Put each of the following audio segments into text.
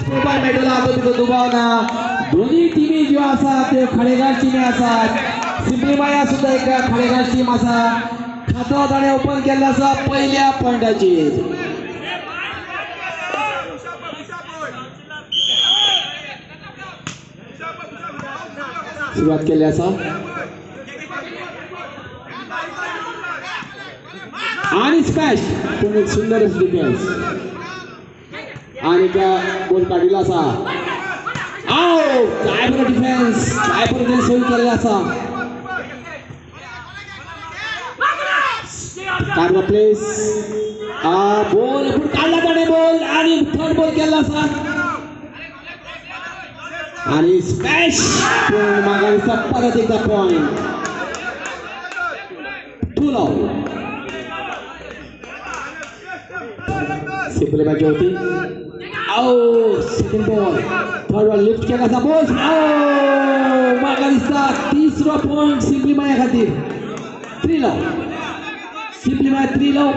point मेळटलो आतां तितून दुबाव ना दोन्ही टिमी ज्यो आसा त्यो खळेगार टिमी आसात सिंपली माया सुद्धा एक खळेगार टीम आसा खातो ताणें ओपन केल्लो आसा पहिल्या पॉइंटाचेर सुरुवात केली आसा आणि स्मॅश पूण एक सुंदर डिफेन्स आणि गोल काडिल्लो आसा आओ काय बरो डिफेन्स काय बरो तेणें सोय केल्लो आसा कार्लो प्लेस बॉल पूण काडला ताणें बॉल आणि थर्ड बॉल केल्लो आसा आणि स्मॅश पूण म्हाका दिसता परत एकदा पॉइंट टू लव सिंपली मॅच होती आओ second ball third ball lift केला आसा बॉल म्हाका दिसता तिसरो पॉइंट सिंपली माया खातीर 3 लव सिंपली माया 3 लव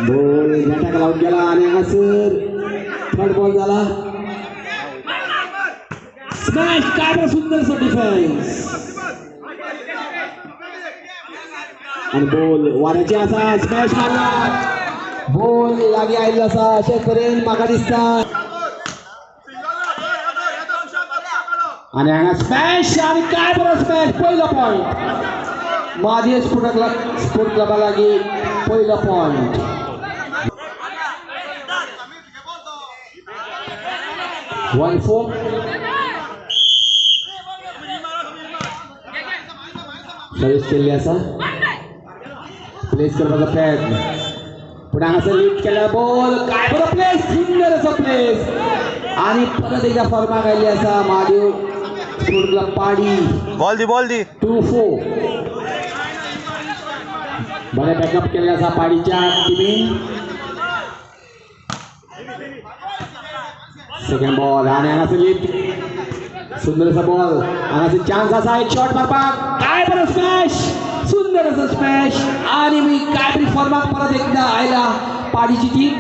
बॉल नेटाक लावून गेला आणि हांगासर थर्ड बॉल झाला स्मॅश काय बरो सुंदरसो डिफेन्स आणि बॉल वाऱ्याचे आसा स्मॅश मारला बॉल लागीं आयिल्लो आसा अशें तरेन म्हाका दिसता आणि हांगा स्मॅश आणि काय बरो स्मॅश पयलो पॉइंट मादये स्पोर्ट क्लबा लागीं पयलो पॉइंट वन फोर सर्विस केल्ली आसा प्लेस करपाचो प्रयत्न पूण हांगासर लिफ्ट केला बॉल काय बरो प्लेस सुंदर असो प्लेस आणि परत एकदा फॉर्माक आयिल्ली आसा महादेव स्पोर्ट क्लब पाडी बॉल दी 2-4 बरे बॅकअप केल्ले आसा पाडीच्या टिमीन सेकंड बॉल आणि हांगासर लिफ्ट सुंदर असा बॉल हांगासर चान्स आसा एक शॉट मारपाक काय बरो स्मॅश सुंदर असो स्मॅश आणि मी काय बरी फॉर्माक परत एकदा आयला पाडीची टीम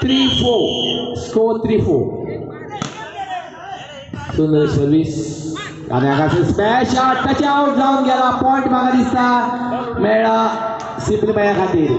3-4 स्कोर 3-4 सुंदर सर्विस आणि हांगासर स्मॅश टच आउट जावन गेला पॉइंट म्हाका दिसता मेळ्ळा सिंपली माया खातीर